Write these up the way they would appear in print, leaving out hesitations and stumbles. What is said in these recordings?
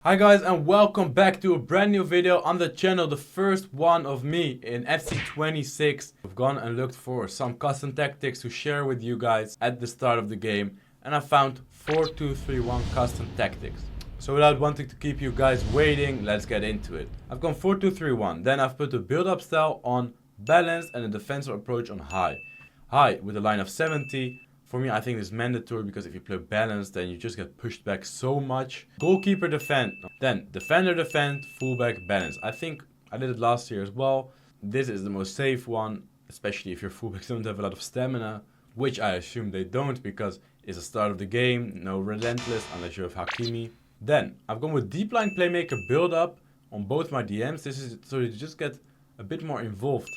Hi guys, and welcome back to a brand new video on the channel, the first one of me in FC 26. I've gone and looked for some custom tactics to share with you guys at the start of the game, and I found 4-2-3-1 custom tactics. So without wanting to keep you guys waiting, let's get into it. I've gone 4-2-3-1, then I've put the build-up style on balanced and the defensive approach on high. High with a line of 70. For me, I think it's mandatory because if you play balanced, then you just get pushed back so much. Goalkeeper defend. Then defender defend, fullback balance. I think I did it last year as well. This is the most safe one, especially if your fullbacks don't have a lot of stamina, which I assume they don't because it's the start of the game. No relentless unless you have Hakimi. Then I've gone with deep line playmaker build up on both my DMs. This is so you just get a bit more involved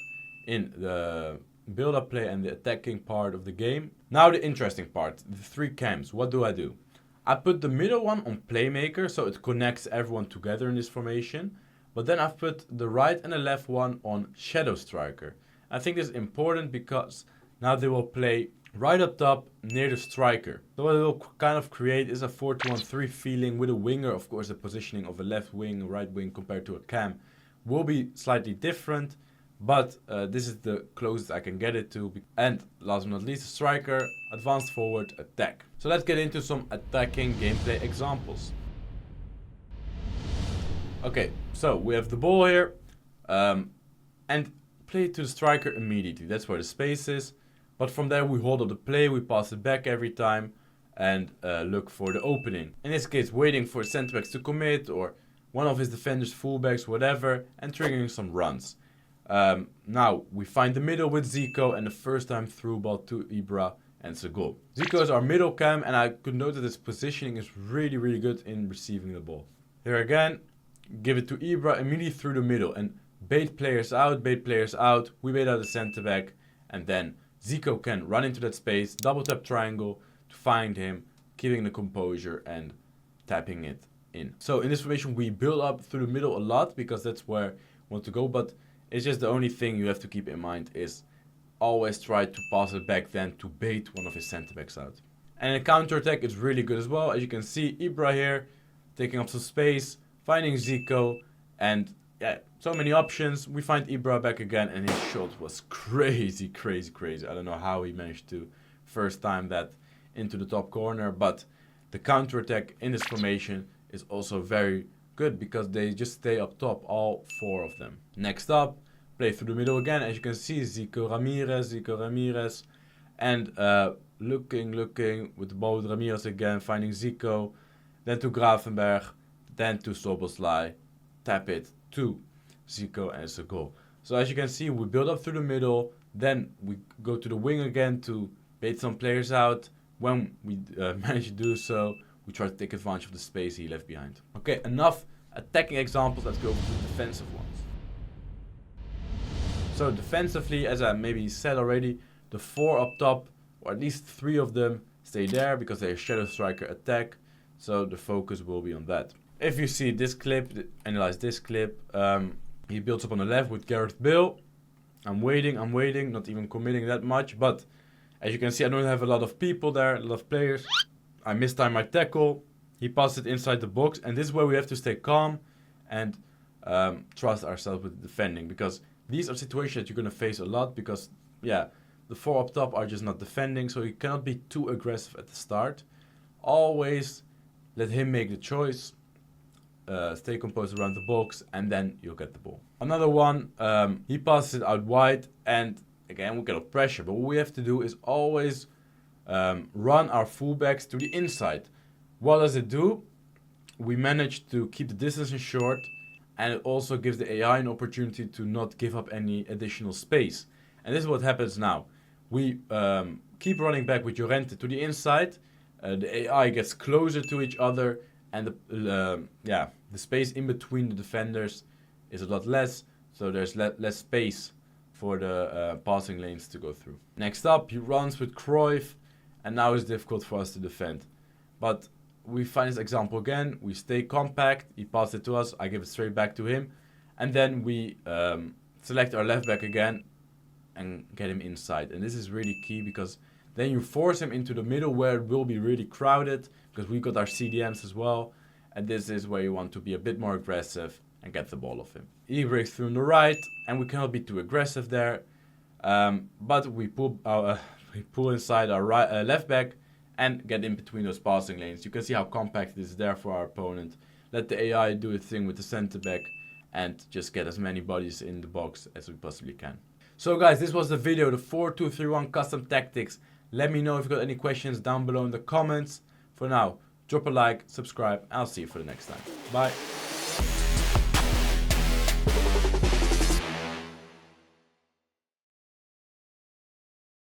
in the build-up play and the attacking part of the game. Now the interesting part, the three cams. What do? I put the middle one on playmaker, so it connects everyone together in this formation. But then I've put the right and the left one on shadow striker. I think this is important because now they will play right up top near the striker. So what it will kind of create is a 4-2-1-3 feeling with a winger. Of course, the positioning of a left wing, right wing compared to a cam will be slightly different. But this is the closest I can get it to. And last but not least, striker, advanced forward, attack. So let's get into some attacking gameplay examples. Okay, so we have the ball here. And play it to the striker immediately. That's where the space is. But from there we hold up the play, we pass it back every time. And look for the opening. In this case, waiting for centre backs to commit. Or one of his defenders, fullbacks, whatever. And triggering some runs. Now we find the middle with Zico and the first time through ball to Ibra and it's a goal. Zico is our middle cam and I could note that his positioning is really good in receiving the ball. Here again, give it to Ibra immediately through the middle and bait players out, we bait out the center back and then Zico can run into that space, double tap triangle to find him, keeping the composure and tapping it in. So in this formation we build up through the middle a lot because that's where we want to go, but it's just the only thing you have to keep in mind is always try to pass it back then to bait one of his center backs out. And in counter attack is really good as well. As you can see, Ibra here taking up some space, finding Zico, and yeah, so many options. We find Ibra back again and his shot was crazy. I don't know how he managed to first time that into the top corner, but the counter attack in this formation is also very good because they just stay up top, all four of them. Next up, play through the middle again. As you can see, Zico Ramirez. And looking with the ball with Ramirez again, finding Zico. Then to Gravenberg. Then to Soboslai. Tap it to Zico and it's a goal. So as you can see, we build up through the middle. Then we go to the wing again to bait some players out. When we manage to do so, we try to take advantage of the space he left behind. Okay, enough attacking examples. Let's go over to the defensive ones. So defensively, as I maybe said already, the four up top, or at least three of them, stay there because they're shadow striker attack. So the focus will be on that. If you see this clip, analyze this clip, he builds up on the left with Gareth Bale. I'm waiting, not even committing that much. But as you can see, I don't have a lot of people there, a lot of players. I mistime my tackle, he passes it inside the box, and this is where we have to stay calm and trust ourselves with defending, because these are situations that you're going to face a lot because, yeah, the four up top are just not defending, so you cannot be too aggressive at the start. Always let him make the choice, stay composed around the box, and then you'll get the ball. Another one, he passes it out wide, and again, we get a pressure, but what we have to do is always run our fullbacks to the inside. What does it do? We manage to keep the distance short, and it also gives the AI an opportunity to not give up any additional space. And this is what happens now. We keep running back with Llorente to the inside. The AI gets closer to each other, and the space in between the defenders is a lot less, so there's less space for the passing lanes to go through. Next up, he runs with Cruyff. And now it's difficult for us to defend. But we find this example again. We stay compact. He passes it to us. I give it straight back to him. And then we select our left back again and get him inside. And this is really key because then you force him into the middle where it will be really crowded because we got our CDMs as well. and this is where you want to be a bit more aggressive and get the ball off him. He breaks through on the right, and we cannot be too aggressive there, but we pull inside our left back and get in between those passing lanes. You can see how compact it is there for our opponent. Let the AI do its thing with the center back and just get as many bodies in the box as we possibly can. So guys, this was the video, the 4-2-3-1 custom tactics. Let me know if you got any questions down below in the comments. For now, drop a like, subscribe, and I'll see you for the next time. Bye.